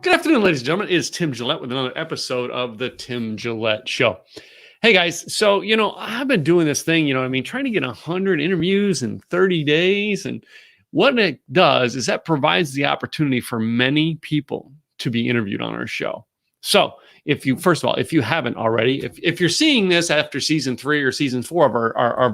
Good afternoon, ladies and gentlemen. It is Tim Gillette with another episode of the Tim Gillette Show. Hey, guys. So, I've been doing this thing, trying to get 100 interviews in 30 days. And what it does is that provides the opportunity for many people to be interviewed on our show. So first of all, if you haven't already, if you're seeing this after season 3 or season 4 of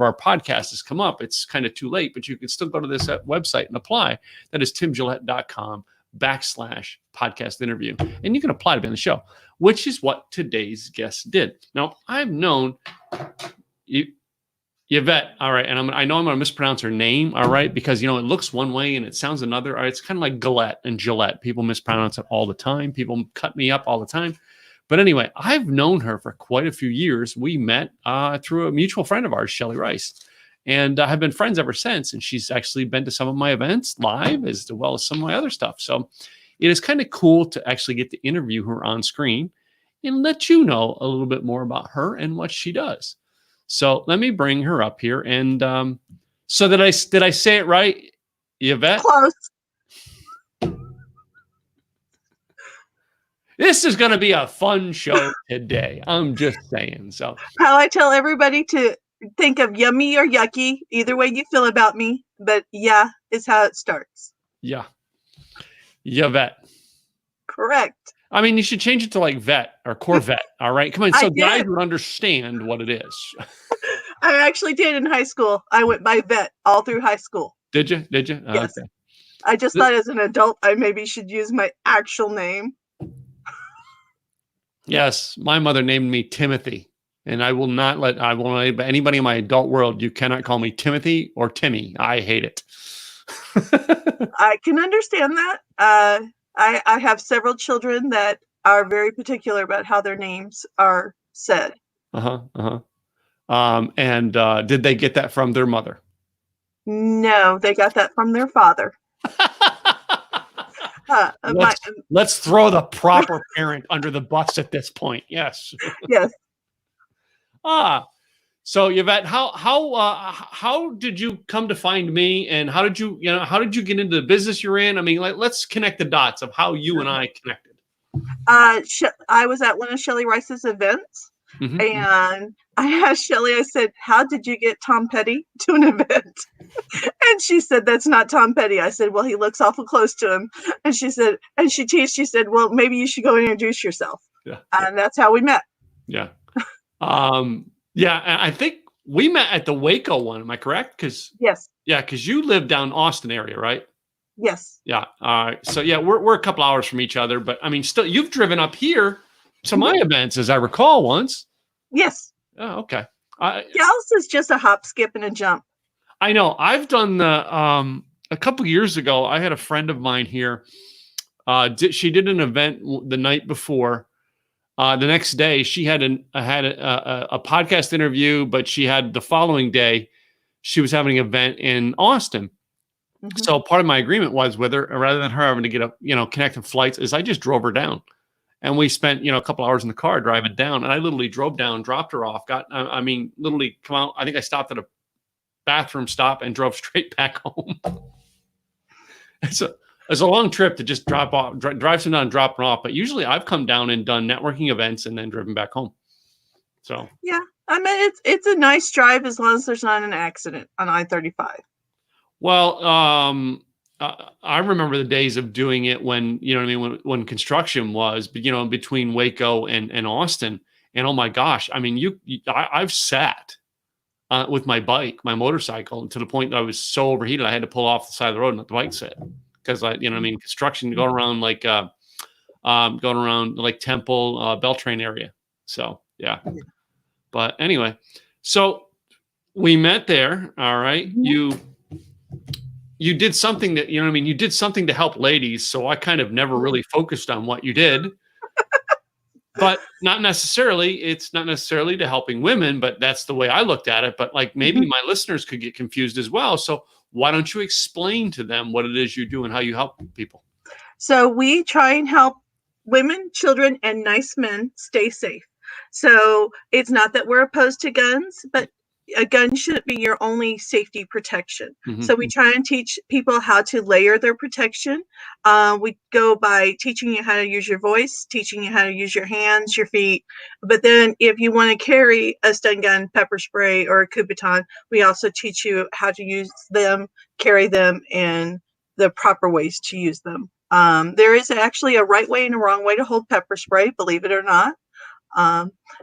our podcast has come up, it's kind of too late, but you can still go to this website and apply. That is timgillette.com/podcast interview. And you can apply to be on the show, which is what today's guest did. Now, I've known Yvette, all right, and I know I'm going to mispronounce her name, all right, because, it looks one way and it sounds another. All right, it's kind of like Gillette and Gillette. People mispronounce it all the time. People cut me up all the time. But anyway, I've known her for quite a few years. We met through a mutual friend of ours, Shelly Rice, and have been friends ever since. And she's actually been to some of my events live as well as some of my other stuff. So it is kind of cool to actually get to interview her on screen and let you know a little bit more about her and what she does. So let me bring her up here. And so did I say it right, Yvette? Close. This is going to be a fun show today. I'm just saying. So how I tell everybody to think of yummy or yucky, either way you feel about me. But yeah, is how it starts. Yeah. Yvette. Correct. I mean, you should change it to like vet or Corvette. All right. Come on. So guys would understand what it is. I actually did in high school. I went by vet all through high school. Did you? Yes. Okay. I just thought as an adult, I maybe should use my actual name. Yes. My mother named me Timothy, and I won't let anybody in my adult world, you cannot call me Timothy or Timmy. I hate it. I can understand that. I have several children that are very particular about how their names are said. And did they get that from their mother? No, they got that from their father. Let's throw the proper parent under the bus at this point. Yes. Yes. So Yvette, how did you come to find me, and how did you get into the business you're in? I mean, let's connect the dots of how you and I connected. I was at one of Shelly Rice's events, and I asked Shelly, I said, how did you get Tom Petty to an event? And she said, that's not Tom Petty. I said, well, he looks awful close to him. And she said, and she teased, she said, well, maybe you should go introduce yourself. Yeah. And that's how we met. Yeah. Yeah, I think we met at the Waco one. Am I correct? Yes. Yeah, because you live down Austin area, right? Yes. Yeah. All right. So yeah, we're a couple hours from each other, but I mean, still, you've driven up here to my events, as I recall, once. Yes. Oh, okay. Dallas is just a hop, skip, and a jump. I know. I've done a couple years ago. I had a friend of mine here. She did an event the night before. The next day, she had a podcast interview, but she had the following day, she was having an event in Austin. Mm-hmm. So part of my agreement was with her, rather than her having to get up, connecting flights, is I just drove her down, and we spent a couple hours in the car driving down. And I literally drove down, dropped her off, literally come out. I think I stopped at a bathroom stop and drove straight back home. It's a long trip to just drive some down and drop them off. But usually I've come down and done networking events and then driven back home. So yeah, I mean, it's a nice drive as long as there's not an accident on I-35. Well, I remember the days of doing it when, when construction was, between Waco and Austin. And oh my gosh, I mean, I've sat with my motorcycle, to the point that I was so overheated I had to pull off the side of the road and let the bike sit. Because construction going around like Temple, Beltran area. So yeah. But anyway, so we met there. All right. You did something that, you did something to help ladies. So I kind of never really focused on what you did. But not necessarily. It's not necessarily to helping women, but that's the way I looked at it. But like maybe my listeners could get confused as well. So why don't you explain to them what it is you do and how you help people? So we try and help women, children, and nice men stay safe. So it's not that we're opposed to guns, but a gun shouldn't be your only safety protection. Mm-hmm. So we try and teach people how to layer their protection. We go by teaching you how to use your voice, teaching you how to use your hands, your feet. But then if you want to carry a stun gun, pepper spray, or a Kubotan, we also teach you how to use them, carry them, and the proper ways to use them. There is actually a right way and a wrong way to hold pepper spray, believe it or not.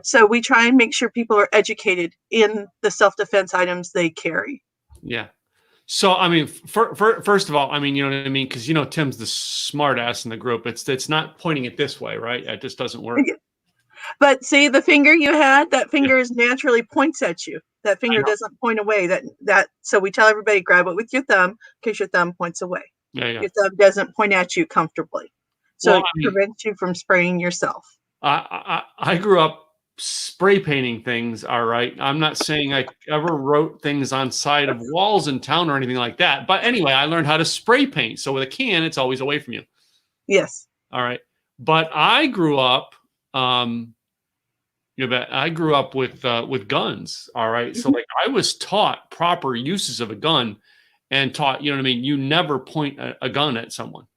So we try and make sure people are educated in the self-defense items they carry. Yeah. So, I mean, first of all, I mean, you know what I mean? Because, you know, Tim's the smart ass in the group. It's not pointing it this way, right? It just doesn't work. But see, the finger you had, that finger is naturally points at you. That finger doesn't point away. So we tell everybody, grab it with your thumb because your thumb points away. Yeah, yeah. Your thumb doesn't point at you comfortably. So Well, it prevents you from spraying yourself. I grew up spray painting things. All right. I'm not saying I ever wrote things on side of walls in town or anything like that. But anyway, I learned how to spray paint. So with a can, it's always away from you. Yes. All right. But I grew up, Yvette, I grew up with guns. All right. So like I was taught proper uses of a gun and taught, you know what I mean? You never point a gun at someone.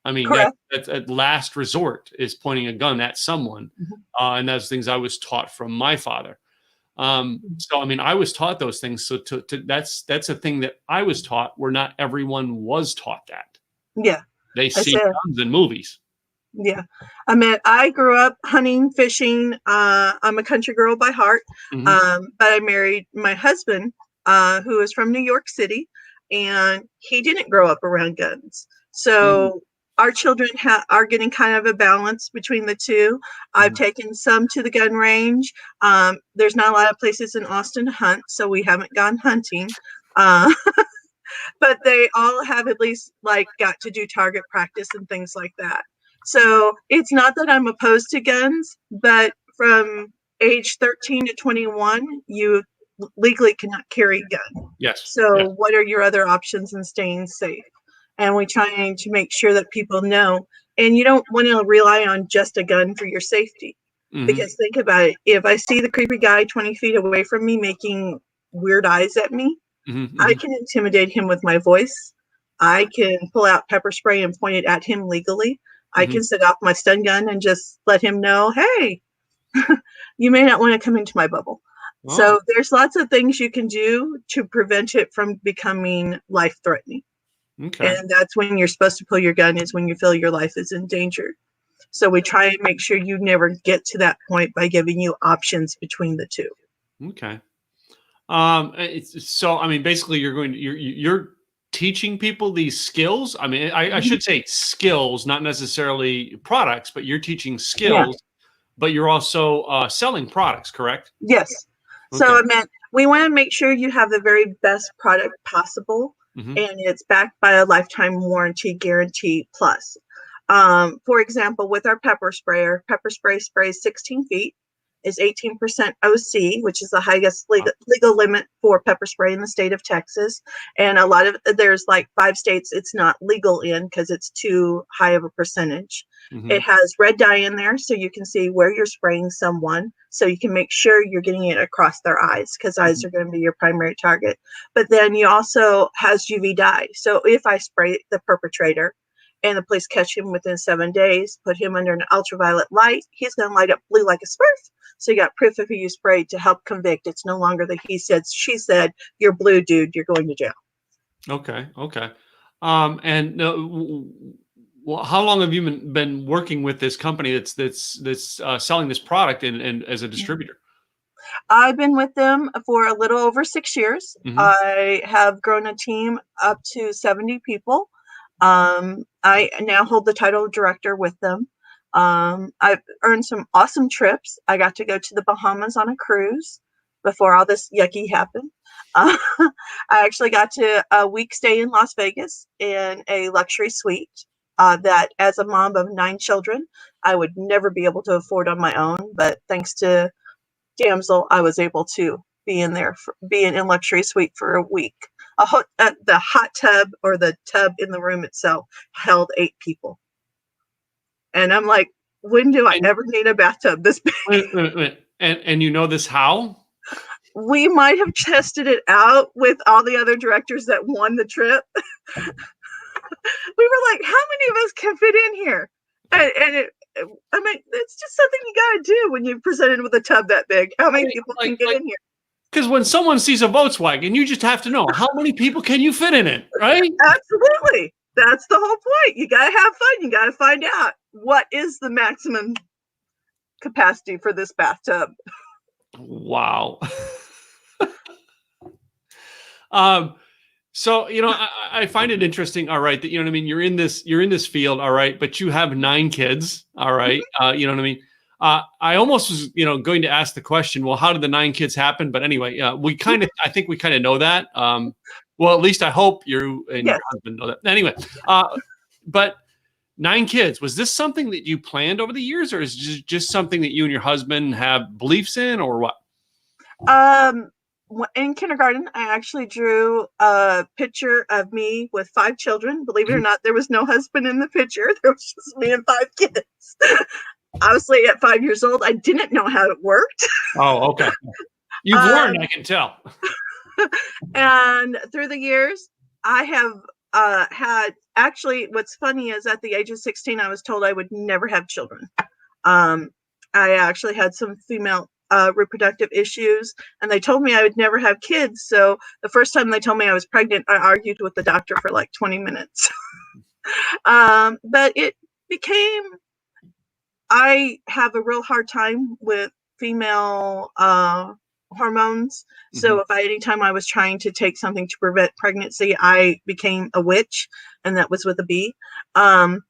I mean, that's at last resort is pointing a gun at someone. And that's things I was taught from my father. So, I mean, I was taught those things. So that's a thing that I was taught where not everyone was taught that. Yeah. They see guns in movies. Yeah. I mean, I grew up hunting, fishing. I'm a country girl by heart. But I married my husband, who is from New York City, and he didn't grow up around guns. So our children are getting kind of a balance between the two. I've taken some to the gun range. There's not a lot of places in Austin to hunt, so we haven't gone hunting. But they all have at least like got to do target practice and things like that. So it's not that I'm opposed to guns, but from age 13 to 21, you legally cannot carry a gun. Yes. So what are your other options in staying safe? And we try to make sure that people know. And you don't want to rely on just a gun for your safety. Because think about it. If I see the creepy guy 20 feet away from me making weird eyes at me, I can intimidate him with my voice. I can pull out pepper spray and point it at him legally. I can set off my stun gun and just let him know, hey, you may not want to come into my bubble. Oh. So there's lots of things you can do to prevent it from becoming life-threatening. Okay. And that's when you're supposed to pull your gun, is when you feel your life is endangered. So we try and make sure you never get to that point by giving you options between the two. Okay. So, I mean, basically you're teaching people these skills. I mean, I should say skills, not necessarily products, but you're teaching skills, but you're also selling products, correct? Yes. Okay. So I meant we want to make sure you have the very best product possible, and it's backed by a lifetime warranty guarantee plus. For example, with our pepper spray sprays 16 feet. Is 18% OC, which is the highest legal limit for pepper spray in the state of Texas. And there's like 5 states it's not legal in because it's too high of a percentage. It has red dye in there so you can see where you're spraying someone, so you can make sure you're getting it across their eyes, because eyes are going to be your primary target. But then you also has UV dye. So if I spray the perpetrator and the police catch him within 7 days, put him under an ultraviolet light, he's going to light up blue like a Smurf. So you got proof of who you sprayed to help convict. It's no longer the he said, she said, you're blue, dude, you're going to jail. Okay. And well, how long have you been working with this company that's selling this product and as a distributor? I've been with them for a little over 6 years. I have grown a team up to 70 people. I now hold the title of director with them. I've earned some awesome trips. I got to go to the Bahamas on a cruise before all this yucky happened. I actually got to a week stay in Las Vegas in a luxury suite that, as a mom of 9 children, I would never be able to afford on my own. But thanks to Damsel, I was able to be in luxury suite for a week. The hot tub, or the tub in the room itself, held 8 people. And I'm like, when do I ever need a bathtub this big? Wait. And you know this how? we might have tested it out with all the other directors that won the trip. We were like, how many of us can fit in here? I mean, it's just something you got to do when you're presented with a tub that big. How many people can get in here? Because when someone sees a Volkswagen, you just have to know how many people can you fit in it, right? Absolutely. That's the whole point. You got to have fun. You got to find out what is the maximum capacity for this bathtub. Wow. So, I find it interesting. All right. That, you know what I mean? You're in this field. All right. But you have 9 kids. All right. You know what I mean? I almost was, going to ask the question, well, how did the 9 kids happen? But anyway, I think we kind of know that. Well, at least I hope you and your husband know that. Anyway, but 9 kids, was this something that you planned over the years, or is it just something that you and your husband have beliefs in, or what? In kindergarten, I actually drew a picture of me with 5 children. Believe it or not, there was no husband in the picture. There was just me and 5 kids. Obviously, at 5 years old, I didn't know how it worked. Oh, okay. You've learned, I can tell. And through the years, I have had, actually, what's funny is at the age of 16, I was told I would never have children. I actually had some female reproductive issues, and they told me I would never have kids. So the first time they told me I was pregnant, I argued with the doctor for like 20 minutes. But it became, I have a real hard time with female hormones. So if anytime I was trying to take something to prevent pregnancy, I became a witch, and that was with a B. And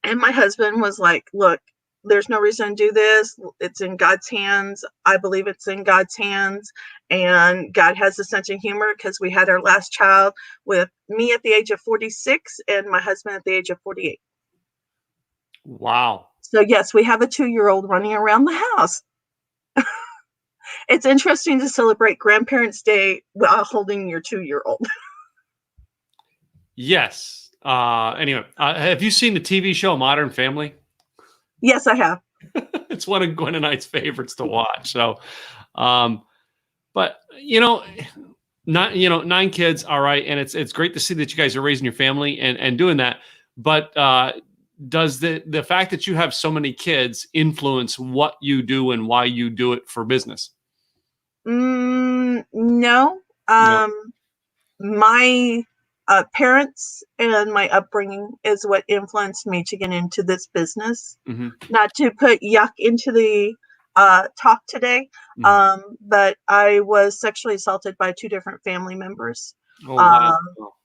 my husband was like, look, there's no reason to do this. It's in God's hands. I believe it's in God's hands. And God has a sense of humor, because we had our last child with me at the age of 46 and my husband at the age of 48. Wow. So yes, we have a 2-year-old running around the house. It's interesting to celebrate Grandparents' Day while holding your 2-year-old. Yes. Anyway, have you seen the TV show Modern Family? Yes, I have. It's one of Gwen and I's favorites to watch. So, but 9 kids, all right, and it's great to see that you guys are raising your family and doing that. But does the fact that you have so many kids influence what you do and why you do it for business? No. My parents and my upbringing is what influenced me to get into this business. Not to put yuck into the talk today, but I was sexually assaulted by 2 different family members. Oh, wow.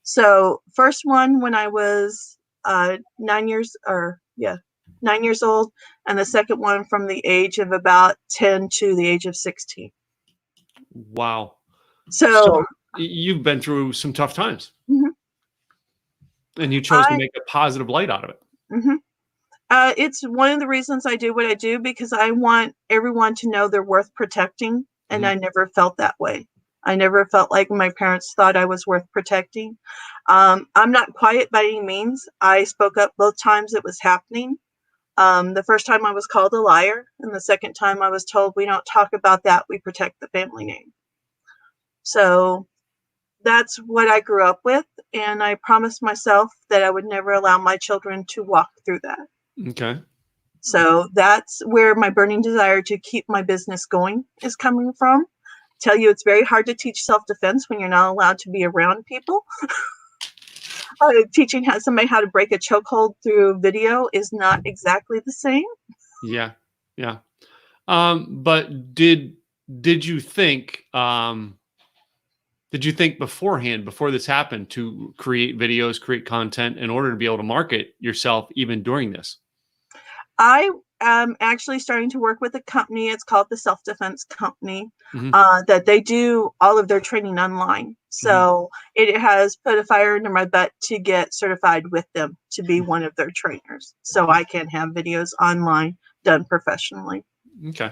So first one when I was 9 years old, and the second one from the age of about 10 to the age of 16. Wow. So you've been through some tough times. And you chose to make a positive light out of it. It's one of the reasons I do what I do, because I want everyone to know they're worth protecting. And I never felt that way. I never felt like my parents thought I was worth protecting. I'm not quiet by any means. I spoke up both times it was happening. The first time I was called a liar, and the second time I was told, we don't talk about that, we protect the family name. So that's what I grew up with, and I promised myself that I would never allow my children to walk through that. Okay. So that's where my burning desire to keep my business going is coming from. Tell you, it's very hard to teach self-defense when you're not allowed to be around people. Teaching somebody how to break a chokehold through video is not exactly the same. Yeah. But did you think beforehand, before this happened, to create videos, create content in order to be able to market yourself even during this? I am actually starting to work with a company. It's called the Self-Defense Company, that they do all of their training online. So it has put a fire under my butt to get certified with them to be one of their trainers, so I can have videos online done professionally. Okay.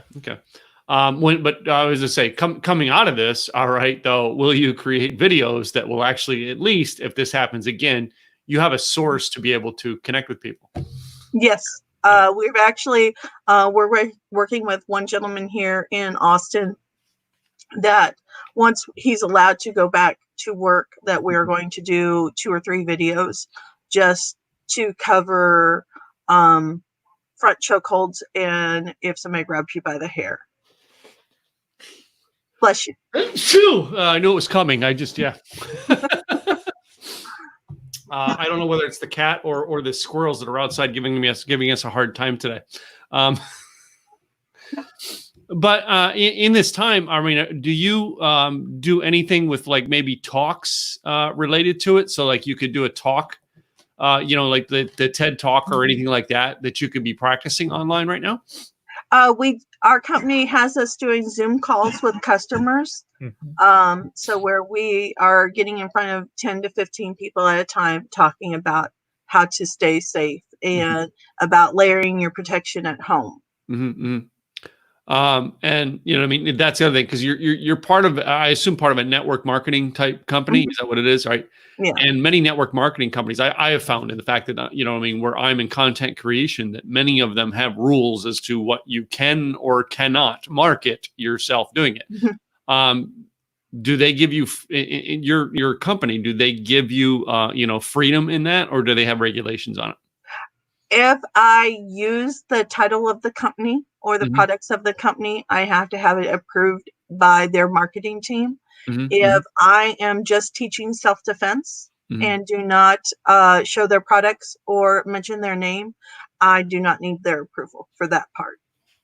But I was to say, coming out of this, all right, though, will you create videos that will actually, at least if this happens again, you have a source to be able to connect with people? Yes. We've actually, we're working with one gentleman here in Austin that once he's allowed to go back to work, that we're going to do 2 or 3 videos just to cover front chokeholds and if somebody grabs you by the hair. Bless you. Phew, I knew it was coming. I just, yeah. I don't know whether it's the cat or the squirrels that are outside giving us a hard time today. But in this time, I mean, do you do anything with like maybe talks related to it? So like you could do a talk, like the TED Talk or anything like that you could be practicing online right now? Our company has us doing Zoom calls with customers. So where we are getting in front of 10 to 15 people at a time talking about how to stay safe and about layering your protection at home. And I mean, that's the other thing, because you're part of, I assume, part of a network marketing type company. Is that what it is, right? Yeah. And many network marketing companies, I have found in the fact that, I mean, where I'm in content creation, that many of them have rules as to what you can or cannot market yourself doing it. Do they give you, in your company, do they give you, freedom in that, or do they have regulations on it? If I use the title of the company or the products of the company, I have to have it approved by their marketing team. If I am just teaching self-defense and do not show their products or mention their name, I do not need their approval for that part.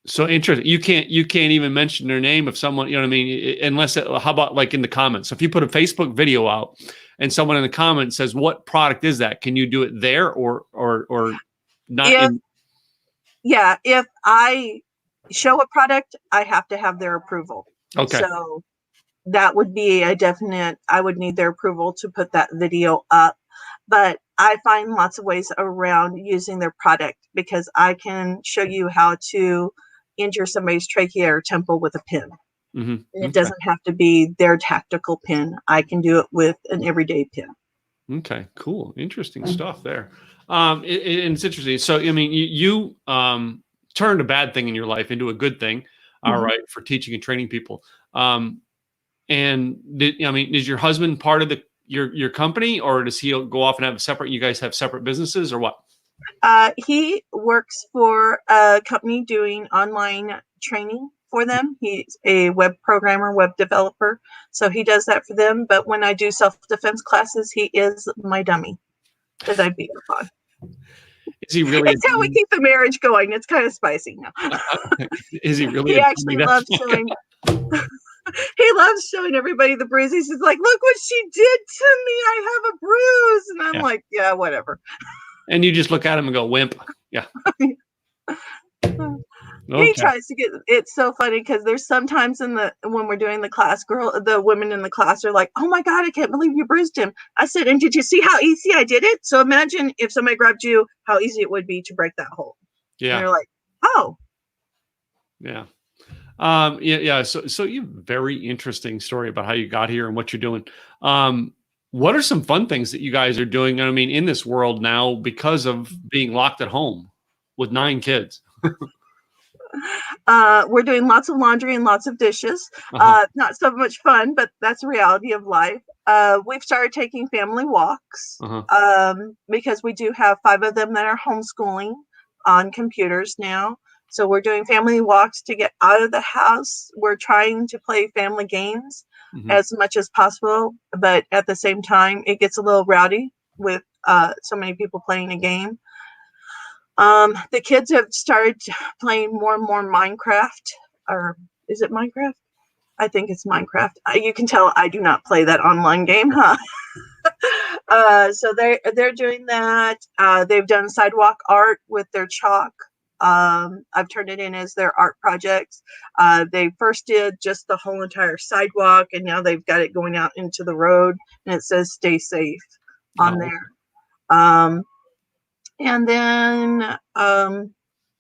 So interesting. You can't even mention their name if someone, what I mean, unless how about like in the comments? So if you put a Facebook video out and someone in the comments says, "What product is that?" Can you do it there or not? If I show a product, I have to have their approval. Okay. So that would be a definite, I would need their approval to put that video up. But I find lots of ways around using their product, because I can show you how to injure somebody's trachea or temple with a pin. And it doesn't have to be their tactical pin. I can do it with an everyday pin. Okay, cool. Interesting stuff there. It's interesting. So, I mean, you turned a bad thing in your life into a good thing, all right, for teaching and training people. And is your husband part of your company, or does he go off and have you guys have separate businesses, or what? He works for a company doing online training for them. He's a web programmer, web developer. So he does that for them. But when I do self-defense classes, he is my dummy that I beat up on. Is he really? It's how we keep the marriage going. It's kind of spicy now. Is he really? He actually loves showing. He loves showing everybody the bruises. He's like, "Look what she did to me. I have a bruise," and I'm like, "Yeah, whatever." And you just look at him and go, "Wimp." Yeah. He tries to get. It's so funny because there's sometimes when we're doing the class, the women in the class are like, "Oh my God, I can't believe you bruised him." I said, "And did you see how easy I did it? So imagine if somebody grabbed you, how easy it would be to break that hold." Yeah. And they're like, "Oh." Yeah. So you have a very interesting story about how you got here and what you're doing. What are some fun things that you guys are doing? I mean, in this world now, because of being locked at home with 9 kids. We're doing lots of laundry and lots of dishes. Not so much fun, but that's a reality of life. We've started taking family walks because we do have 5 of them that are homeschooling on computers now. So we're doing family walks to get out of the house. We're trying to play family games as much as possible, but at the same time, it gets a little rowdy with so many people playing a game. The kids have started playing more and more Minecraft, or is it Minecraft? I think it's Minecraft. You can tell I do not play that online game, huh? So they're doing that. They've done sidewalk art with their chalk. I've turned it in as their art projects. They first did just the whole entire sidewalk, and now they've got it going out into the road, and it says "Stay safe" on there. And then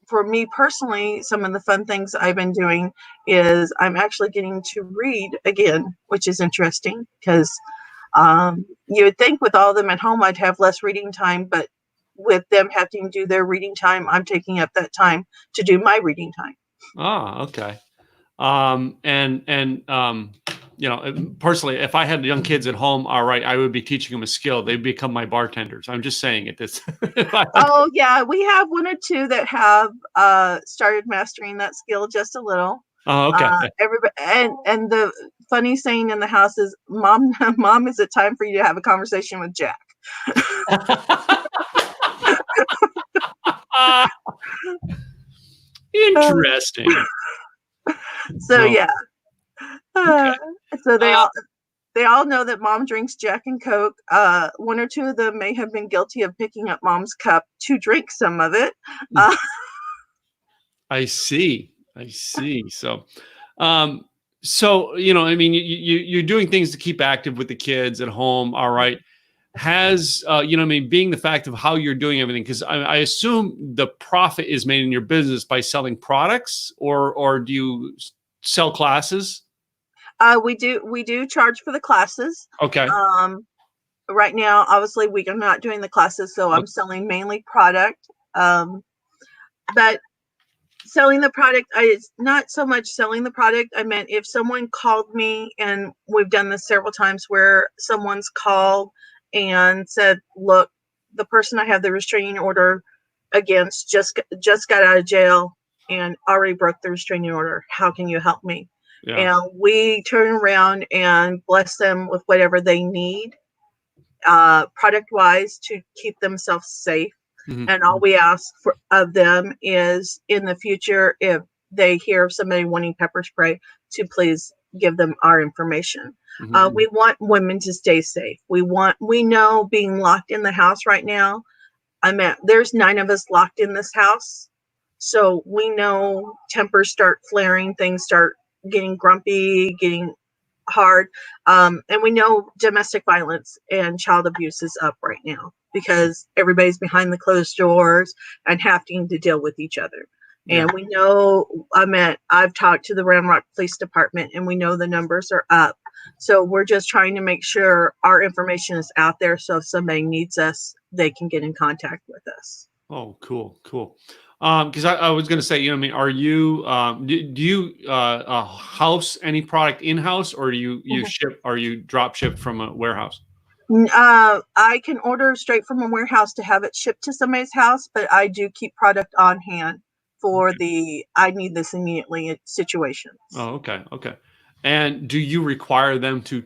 for me personally, some of the fun things I've been doing is I'm actually getting to read again, which is interesting because you would think with all of them at home, I'd have less reading time, but with them having to do their reading time, I'm taking up that time to do my reading time. Oh, okay. You know, personally, if I had young kids at home, all right, I would be teaching them a skill. They'd become my bartenders. I'm just saying it. This. Oh yeah, we have one or two that have started mastering that skill just a little. Oh, okay. Everybody, and the funny saying in the house is, "Mom, Mom, is it time for you to have a conversation with Jack?" Interesting. So Oh, yeah, okay. so they all know that Mom drinks Jack and Coke. One or two of them may have been guilty of picking up Mom's cup to drink some of it. I see. I see. So, you know, I mean, you're doing things to keep active with the kids at home. All right. Has, you know, I mean, being the fact of how you're doing everything, because I assume the profit is made in your business by selling products, or do you sell classes? We do charge for the classes. Okay. Right now, obviously, we are not doing the classes, so I'm selling mainly product. But selling the product, it's not so much selling the product. I meant if someone called me, and we've done this several times where someone's called and said, "Look, the person I have the restraining order against just got out of jail and already broke the restraining order. How can you help me?" Yeah. And we turn around and bless them with whatever they need, product wise, to keep themselves safe. Mm-hmm. And all we ask of them is, in the future, if they hear of somebody wanting pepper spray, to please give them our information. Mm-hmm. We want women to stay safe. We know being locked in the house right now, there's 9 of us locked in this house. So we know tempers start flaring, things start getting grumpy, getting hard. And we know domestic violence and child abuse is up right now because everybody's behind the closed doors and having to deal with each other. Yeah. And we know, I've talked to the Round Rock Police Department, and we know the numbers are up. So we're just trying to make sure our information is out there. So if somebody needs us, they can get in contact with us. Oh, cool. Cool. Because I was going to say, you know, I mean, are you, do you house any product in house, or do you ship, or you drop ship from a warehouse? I can order straight from a warehouse to have it shipped to somebody's house, but I do keep product on hand for the I need this immediately situations. Oh, okay. Okay. And do you require them to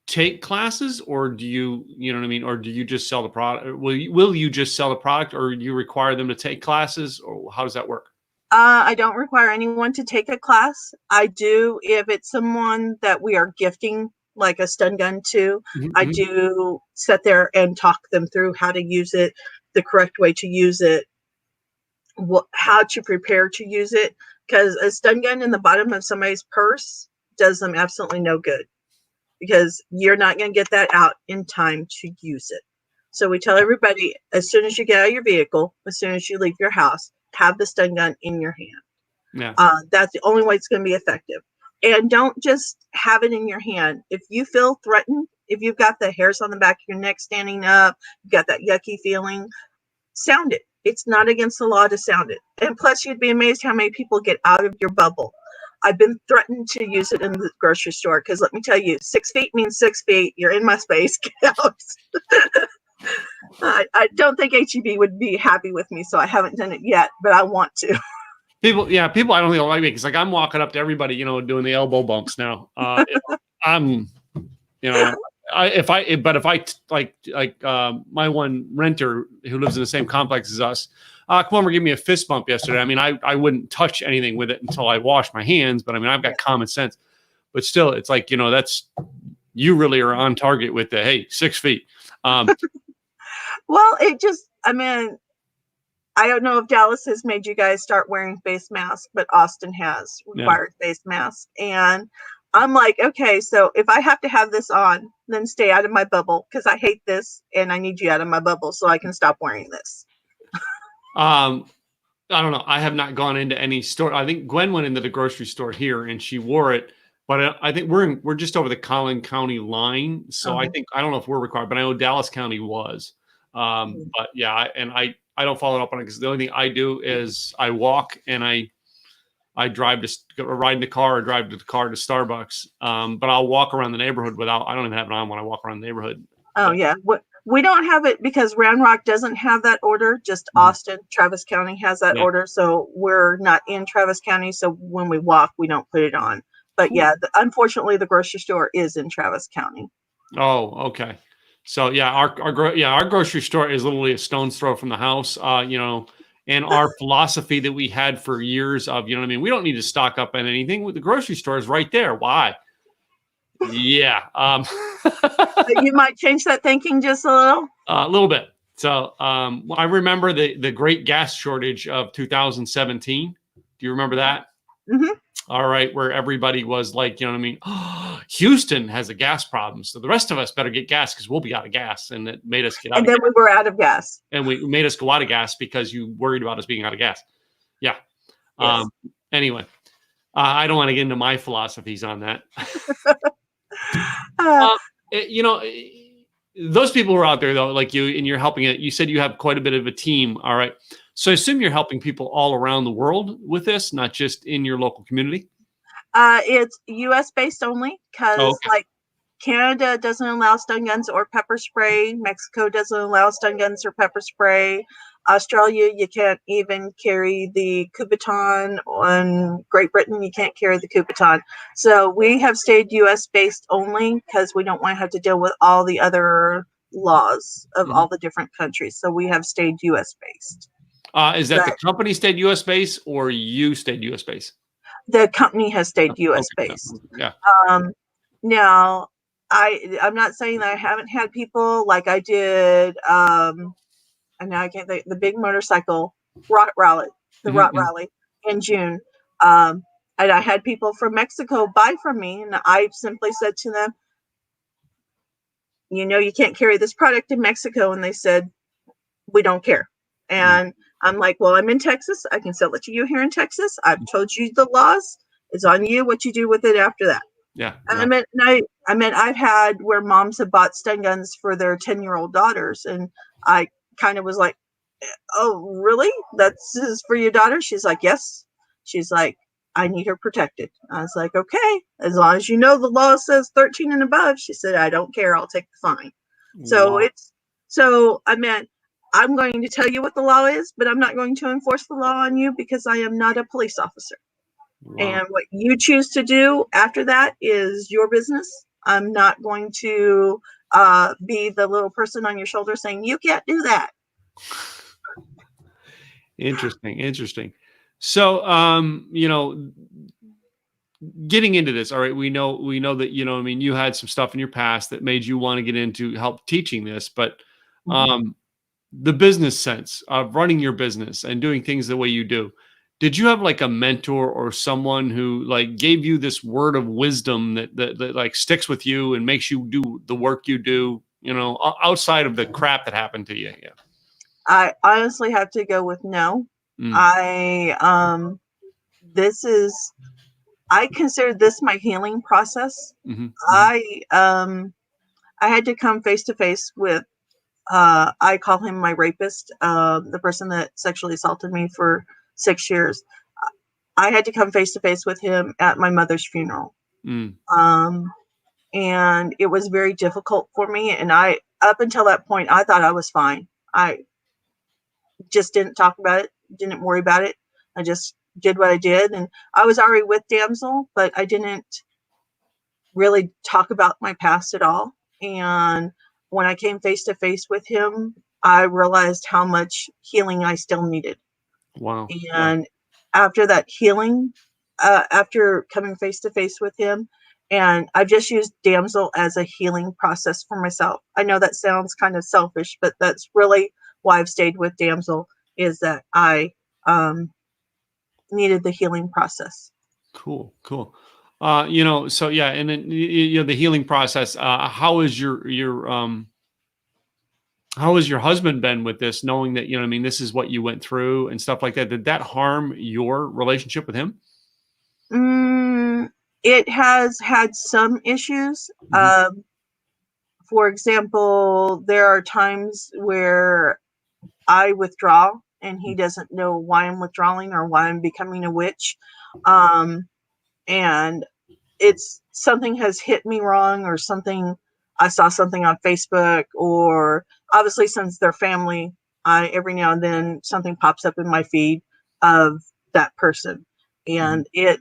take classes, or do you know what I mean? Or do you just sell the product? Will you just sell the product, or do you require them to take classes, or how does that work? I don't require anyone to take a class. I do, if it's someone that we are gifting, like a stun gun to, I Mm-hmm. do sit there and talk them through how to use it, the correct way to use it, how to prepare to use it. Because a stun gun in the bottom of somebody's purse does them absolutely no good, because you're not going to get that out in time to use it. So we tell everybody, as soon as you get out of your vehicle, as soon as you leave your house, have the stun gun in your hand. Yeah. That's the only way it's going to be effective. And don't just have it in your hand. If you feel threatened, if you've got the hairs on the back of your neck standing up, you've got that yucky feeling, sound it. It's not against the law to sound it. And plus, you'd be amazed how many people get out of your bubble. I've been threatened to use it in the grocery store, because let me tell you, 6 feet means 6 feet. You're in my space. Get out. I don't think HEB would be happy with me, so I haven't done it yet, but I want to. People, I don't think like me, because like I'm walking up to everybody, you know, doing the elbow bumps now. I'm, you know, if I my one renter who lives in the same complex as us, come over, give me a fist bump yesterday. I mean, I wouldn't touch anything with it until I wash my hands, but I mean, I've got common sense. But still, it's like, you know, you really are on target with the, hey, 6 feet. Well, I don't know if Dallas has made you guys start wearing face masks, but Austin has required face masks. And I'm like, okay, so if I have to have this on, then stay out of my bubble, because I hate this and I need you out of my bubble so I can stop wearing this. I don't know. I have not gone into any store. I think Gwen went into the grocery store here and she wore it, but I think we're just over the Collin County line. So I don't know if we're required, but I know Dallas County was. But yeah, I don't follow up on it, because the only thing I do is I walk and I I ride in the car or drive to the car to Starbucks. But I'll walk around the neighborhood I don't even have it on when I walk around the neighborhood. Oh, yeah. We don't have it because Round Rock doesn't have that order. Just Austin, Travis County has that order. So we're not in Travis County. So when we walk, we don't put it on. But yeah, unfortunately, the grocery store is in Travis County. Oh, okay. So yeah, our grocery store is literally a stone's throw from the house. And our philosophy that we had for years of, you know what I mean? We don't need to stock up on anything. The grocery store is right there. Why? Yeah. You might change that thinking just a little. A little bit. So I remember the great gas shortage of 2017. Do you remember that? Mm-hmm. All right, where everybody was like, you know what I mean? Oh, Houston has a gas problem, so the rest of us better get gas because we'll be out of gas. And it made us get out of gas. And then we were out of gas. And we made us go out of gas because you worried about us being out of gas. Yeah. Yes. Anyway, I don't want to get into my philosophies on that. Those people who are out there, though, like you, and you're helping it. You said you have quite a bit of a team. All right. So I assume you're helping people all around the world with this, not just in your local community. It's U.S. based only because like Canada doesn't allow stun guns or pepper spray. Mexico doesn't allow stun guns or pepper spray. Australia, you can't even carry the Kubiton. On Great Britain, you can't carry the Kubiton. So we have stayed U.S. based only because we don't want to have to deal with all the other laws of all the different countries. So we have stayed U.S. based. Is that the company stayed U.S. base or you stayed U.S. base? The company has stayed U.S. based. Yeah. Now, I'm not saying that I haven't had people like I did. And now I can't think the big motorcycle rock rally, rock rally in June. And I had people from Mexico buy from me, and I simply said to them, you can't carry this product in Mexico. And they said, we don't care. And I'm like, well, I'm in Texas. I can sell it to you here in Texas. I've told you the laws. It's on you what you do with it after that. Yeah. And I meant I've had where moms have bought stun guns for their 10-year-old daughters. And I kind of was like, oh, really? That's is for your daughter? She's like, yes. She's like, I need her protected. I was like, okay, as long as you know the law says 13 and above. She said, I don't care. I'll take the fine. So I meant, I'm going to tell you what the law is, but I'm not going to enforce the law on you because I am not a police officer. Wow. And what you choose to do after that is your business. I'm not going to be the little person on your shoulder saying, you can't do that. Interesting. So, getting into this, all right, we know that, you had some stuff in your past that made you want to get into help teaching this, but the business sense of running your business and doing things the way you do. Did you have like a mentor or someone who like gave you this word of wisdom that like sticks with you and makes you do the work you do, outside of the crap that happened to you? Yeah. I honestly have to go with no. I consider this my healing process. I had to come face to face with I call him my rapist, the person that sexually assaulted me for 6 years. I had to come face to face with him at my mother's funeral. And it was very difficult for me. And up until that point, I thought I was fine. I just didn't talk about it, didn't worry about it. I just did what I did. And I was already with Damsel, but I didn't really talk about my past at all. And when I came face to face with him, I realized how much healing I still needed. Wow. And after that healing, after coming face to face with him, and I've just used Damsel as a healing process for myself. I know that sounds kind of selfish, but that's really why I've stayed with Damsel, is that I needed the healing process. Cool. So yeah, and then the healing process. How has your husband been with this, knowing that this is what you went through and stuff like that? Did that harm your relationship with him? It has had some issues. For example, there are times where I withdraw and he doesn't know why I'm withdrawing or why I'm becoming a witch. And it's something has hit me wrong, or something, I saw something on Facebook, or obviously since they're family, every now and then something pops up in my feed of that person. And it,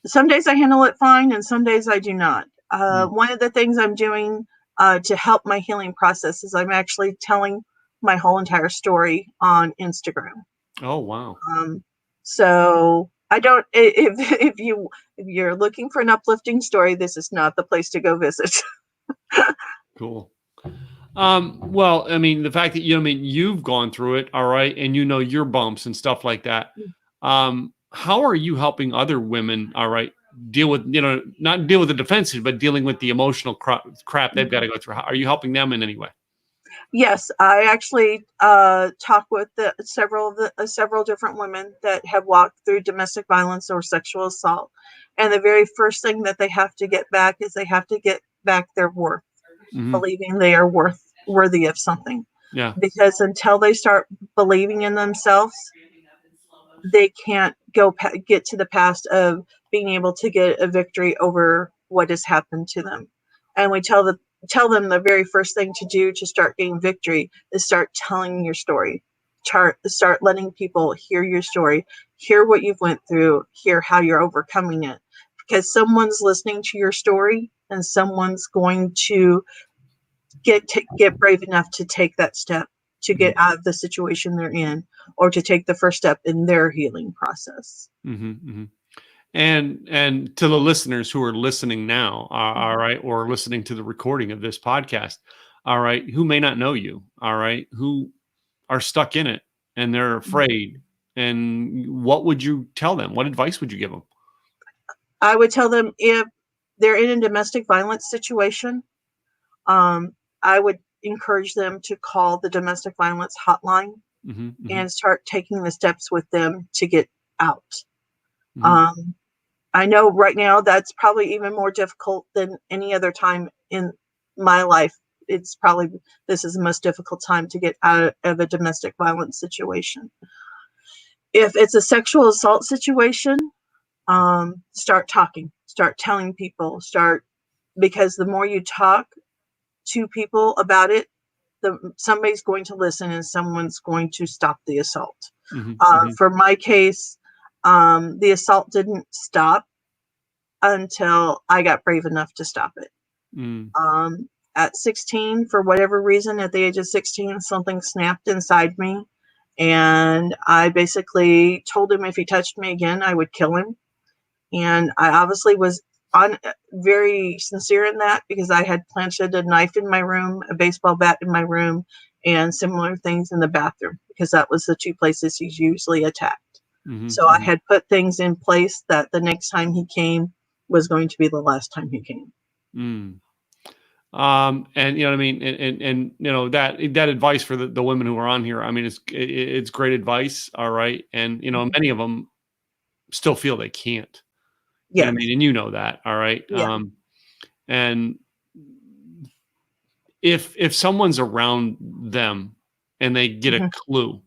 some days I handle it fine and some days I do not. One of the things I'm doing to help my healing process is I'm actually telling my whole entire story on Instagram. Oh, wow. So I don't, if you're looking for an uplifting story, this is not the place to go visit. Cool. Well, I mean, the fact that you've gone through it, all right, and your bumps and stuff like that. How are you helping other women, all right, deal with, not deal with the defensive, but dealing with the emotional crap they've got to go through? Are you helping them in any way? Yes, I actually talk with several different women that have walked through domestic violence or sexual assault, and the very first thing that they have to get back is they have to get back their worth, believing they are worthy of something. Yeah. Because until they start believing in themselves, they can't get to the past of being able to get a victory over what has happened to them. And we tell them the very first thing to do to start getting victory is start telling your story. Start letting people hear your story, hear what you've went through, hear how you're overcoming it. Because someone's listening to your story, and someone's going to get brave enough to take that step to get out of the situation they're in, or to take the first step in their healing process. And to the listeners who are listening now, all right, or listening to the recording of this podcast, all right, who may not know you, all right, who are stuck in it and they're afraid, and what would you tell them? What advice would you give them? I would tell them, if they're in a domestic violence situation, I would encourage them to call the domestic violence hotline and start taking the steps with them to get out. I know right now that's probably even more difficult than any other time in my life. This is the most difficult time to get out of a domestic violence situation. If it's a sexual assault situation, start talking, start telling people, because the more you talk to people about it, somebody's going to listen and someone's going to stop the assault. For my case, the assault didn't stop until I got brave enough to stop it. At 16, for whatever reason, at the age of 16, something snapped inside me. And I basically told him if he touched me again, I would kill him. And I obviously was very sincere in that, because I had planted a knife in my room, a baseball bat in my room, and similar things in the bathroom, because that was the two places he's usually attacked. So I had put things in place that the next time he came was going to be the last time he came. And you know what I mean? And that advice for the women who are on here, I mean, it's great advice. All right. And, many of them still feel they can't. Yeah. I mean, and you know that. All right. Yeah. And if someone's around them and they get a clue,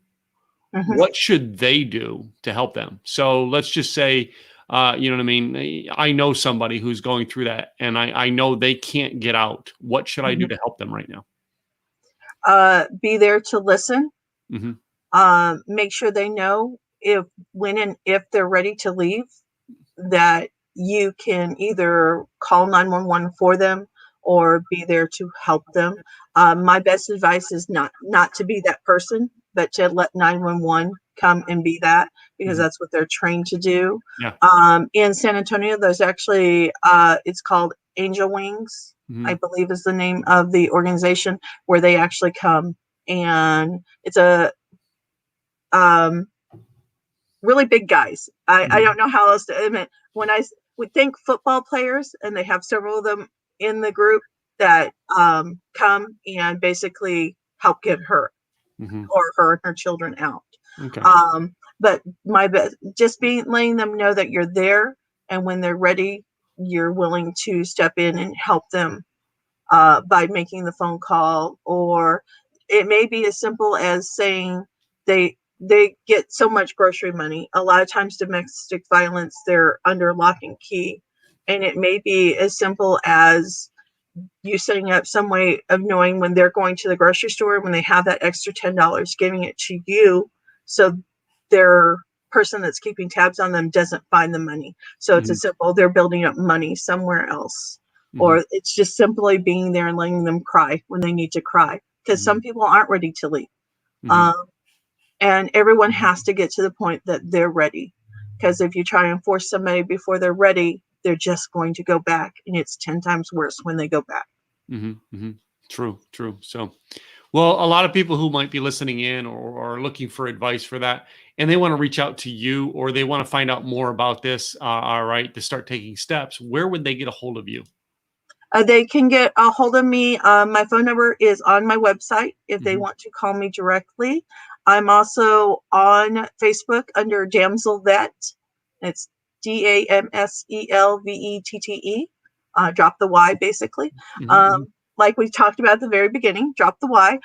what should they do to help them? So let's just say, you know what I mean? I know somebody who's going through that, and I know they can't get out. What should I do to help them right now? Be there to listen. Make sure they know when and if they're ready to leave, that you can either call 911 for them or be there to help them. My best advice is not to be that person, but to let 911 come and be that, because that's what they're trained to do. Yeah. In San Antonio, there's actually, it's called Angel Wings, I believe is the name of the organization, where they actually come, and it's a really big guys. I don't know how else to, I mean, when I would think football players, and they have several of them in the group that come and basically help get her or her and her children out. But my best, just letting them know that you're there, and when they're ready, you're willing to step in and help them by making the phone call, or it may be as simple as saying they get so much grocery money. A lot of times domestic violence, they're under lock and key. And it may be as simple as you setting up some way of knowing when they're going to the grocery store, when they have that extra $10, giving it to you so their person that's keeping tabs on them doesn't find the money. So it's a simple, they're building up money somewhere else. Or it's just simply being there and letting them cry when they need to cry, because some people aren't ready to leave. And everyone has to get to the point that they're ready, because if you try and force somebody before they're ready, they're just going to go back, and it's 10 times worse when they go back. True. So, well, a lot of people who might be listening in or looking for advice for that, and they want to reach out to you, or they want to find out more about this, all right, to start taking steps, where would they get a hold of you? They can get a hold of me. My phone number is on my website if they want to call me directly. I'm also on Facebook under Damsel Vet. It's DAMSELVETTE. Drop the Y, basically. Like we talked about at the very beginning, drop the Y.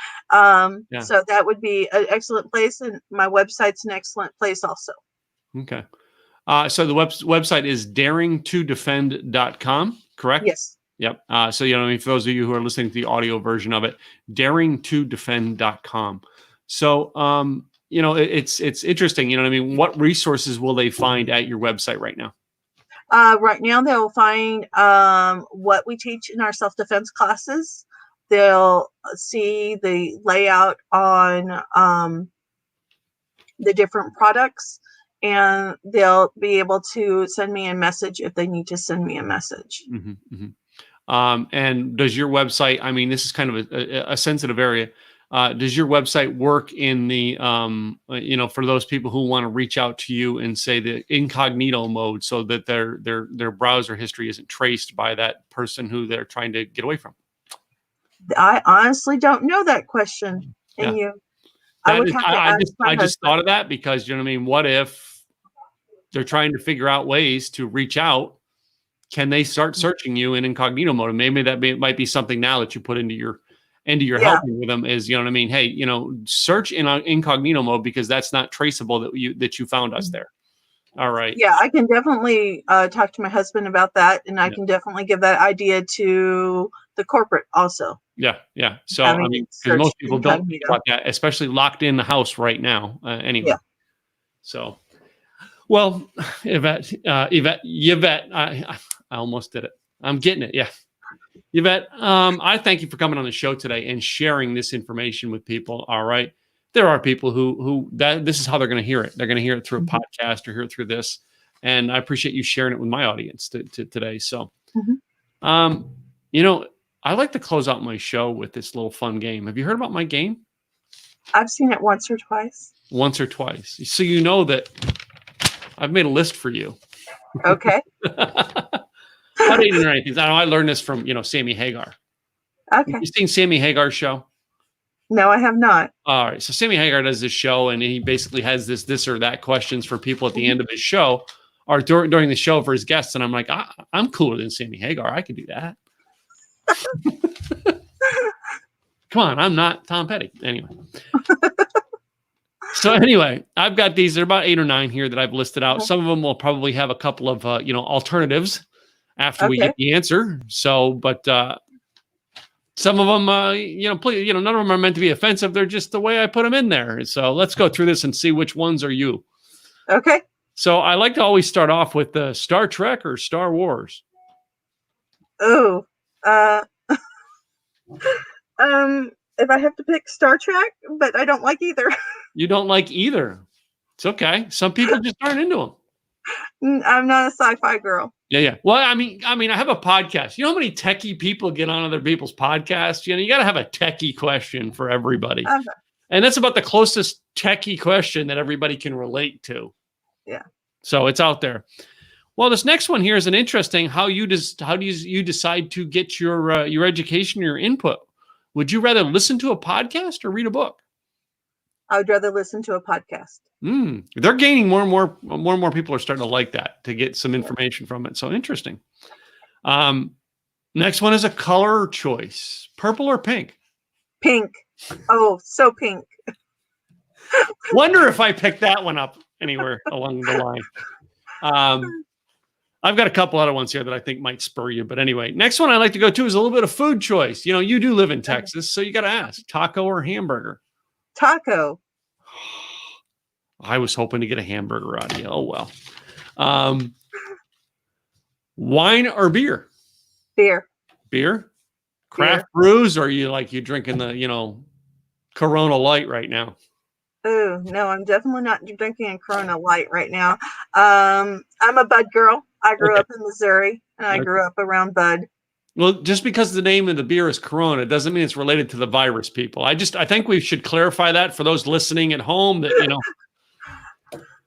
So that would be an excellent place. And my website's an excellent place also. Okay. So the website is daringtodefend.com, correct? Yes. Yep. So, I mean, for those of you who are listening to the audio version of it, daringtodefend.com. So, it's interesting, I mean, what resources will they find at your website right now? Right now, they'll find what we teach in our self-defense classes. They'll see the layout on the different products, and they'll be able to send me a message if they need to send me a message. And does your website, I mean, this is kind of a sensitive area. Does your website work in the, for those people who want to reach out to you and say the incognito mode, so that their browser history isn't traced by that person who they're trying to get away from? I honestly don't know that question. And I just thought of that because, what if they're trying to figure out ways to reach out? Can they start searching you in incognito mode? And maybe that might be something now that you put into your helping with them is, hey, search in incognito mode, because that's not traceable that you found us there. All right. Yeah, I can definitely talk to my husband about that, and I can definitely give that idea to the corporate also. Yeah. So, I mean, because most people don't think about that, especially locked in the house right now. Anyway. So, well, Yvette, I almost did it. I'm getting it. Yeah. Yvette, I thank you for coming on the show today and sharing this information with people. All right. There are people who this is how they're going to hear it. They're going to hear it through a podcast or hear it through this. And I appreciate you sharing it with my audience today. So, I like to close out my show with this little fun game. Have you heard about my game? I've seen it once or twice. Once or twice. So you know that I've made a list for you. Okay. I didn't know anything. I learned this from, Sammy Hagar. Okay. You seen Sammy Hagar's show? No, I have not. All right. So Sammy Hagar does this show, and he basically has this or that questions for people at the end of his show, or during the show for his guests. And I'm like, I'm cooler than Sammy Hagar. I can do that. Come on, I'm not Tom Petty. Anyway. So anyway, I've got these. There are about 8 or 9 here that I've listed out. Some of them will probably have a couple of, alternatives after we get the answer. So, but some of them, please, none of them are meant to be offensive. They're just the way I put them in there. So let's go through this and see which ones are you. Okay. So I like to always start off with Star Trek or Star Wars. Oh, if I have to pick, Star Trek, but I don't like either. You don't like either. It's okay. Some people just aren't into them. I'm not a sci-fi girl. Yeah. Well, I mean, I have a podcast. You know how many techie people get on other people's podcasts? You got to have a techie question for everybody. Okay. And that's about the closest techie question that everybody can relate to. Yeah. So it's out there. Well, this next one here is an interesting, how do you decide to get your education, your input? Would you rather listen to a podcast or read a book? I would rather listen to a podcast. They're gaining more and more people are starting to like that, to get some information from it. So interesting. Next one is a color choice: purple or pink? Pink. Oh, so pink. Wonder if I picked that one up anywhere along the line. I've got a couple other ones here that I think might spur you. But anyway, next one I like to go to is a little bit of food choice. You know, you do live in Texas, so you got to ask, taco or hamburger? Taco. I was hoping to get a hamburger out of you. Oh, well. Wine or beer? Beer. Beer? Craft brews, or you drinking the, Corona Light right now? Oh, no, I'm definitely not drinking a Corona Light right now. I'm a Bud girl. I grew up in Missouri, and I grew up around Bud. Well, just because the name of the beer is Corona doesn't mean it's related to the virus, people. I think we should clarify that for those listening at home that,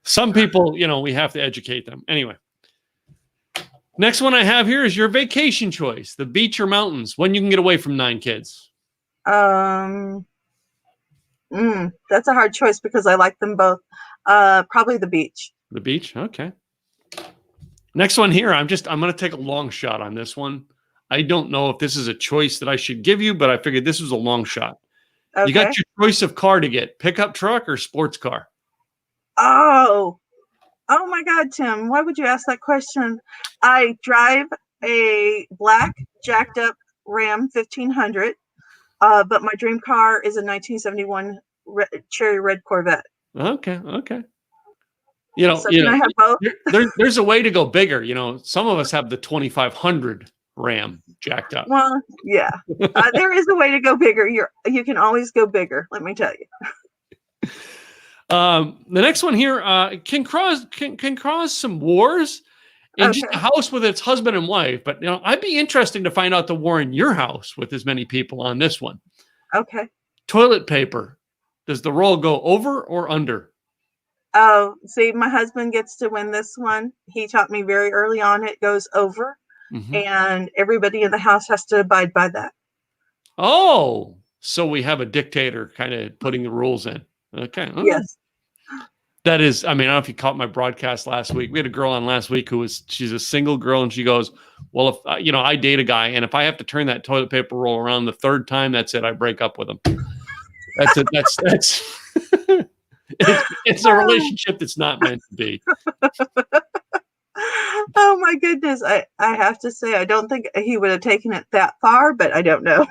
some people, we have to educate them. Anyway. Next one I have here is your vacation choice, the beach or mountains, when you can get away from 9 kids. That's a hard choice because I like them both. Probably the beach. The beach? Okay. Next one here, I'm going to take a long shot on this one. I don't know if this is a choice that I should give you, but I figured this was a long shot. Okay. You got your choice of car to get, pickup truck or sports car? Oh my God, Tim, why would you ask that question? I drive a black jacked up Ram 1500, but my dream car is a 1971 cherry red Corvette. Okay. So can I have both? There's a way to go bigger. Some of us have the 2500 Ram jacked up. Well, yeah, there is a way to go bigger. You can always go bigger. Let me tell you. The next one here can cause some wars in just a house with its husband and wife. But I'd be interested to find out the war in your house with as many people on this one. Okay. Toilet paper. Does the roll go over or under? Oh, see, my husband gets to win this one. He taught me very early on it goes over, and everybody in the house has to abide by that. Oh, so we have a dictator kind of putting the rules in. Okay. Yes. That is, I don't know if you caught my broadcast last week. We had a girl on last week she's a single girl, and she goes, well, if, I date a guy, and if I have to turn that toilet paper roll around the 3rd time, that's it. I break up with him. That's it. That's it's a relationship that's not meant to be. Oh my goodness. I have to say, I don't think he would have taken it that far, but I don't know.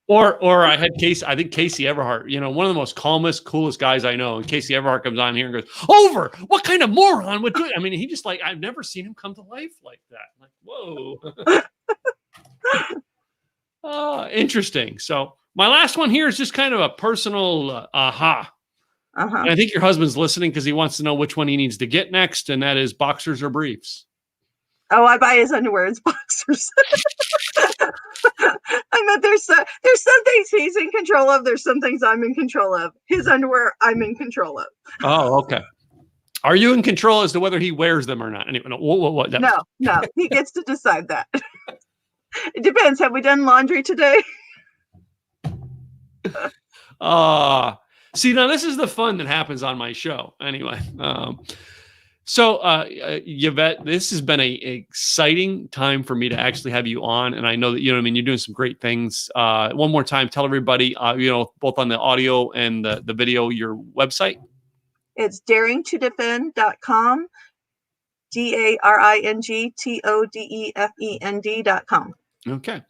Or I had Casey Everhart, one of the most calmest, coolest guys I know. And Casey Everhart comes on here and goes, over, what kind of moron would do it? He just I've never seen him come to life like that. I'm like, whoa. Interesting. So my last one here is just kind of a personal aha. And I think your husband's listening because he wants to know which one he needs to get next. And that is boxers or briefs. Oh, I buy his underwear as boxers. There's some things he's in control of. There's some things I'm in control of. His underwear, I'm in control of. Oh, okay. Are you in control as to whether he wears them or not? Anyway, what? No. He gets to decide that. It depends. Have we done laundry today? See, now this is the fun that happens on my show. Anyway, so Yvette, this has been an exciting time for me to actually have you on, and I know that you're doing some great things. One more time, tell everybody, both on the audio and the video, your website. It's daringtodefend.com, daringtodefend.com. Okay,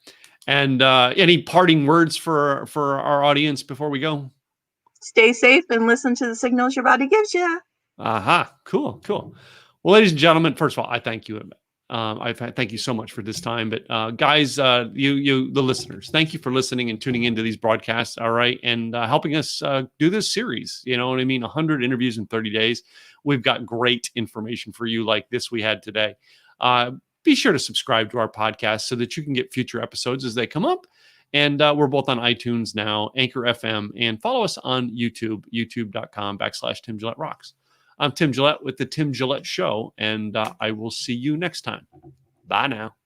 and any parting words for our audience before we go? Stay safe and listen to the signals your body gives you. Aha, cool. Well, ladies and gentlemen, first of all, I thank you. Thank you so much for this time. But guys, the listeners, thank you for listening and tuning into these broadcasts. All right, and helping us do this series. You know what I mean? 100 interviews in 30 days. We've got great information for you, like this we had today. Be sure to subscribe to our podcast so that you can get future episodes as they come up. And we're both on iTunes now, Anchor FM, and follow us on YouTube, youtube.com/Tim Gillette Rocks. I'm Tim Gillette with the Tim Gillette Show, and I will see you next time. Bye now.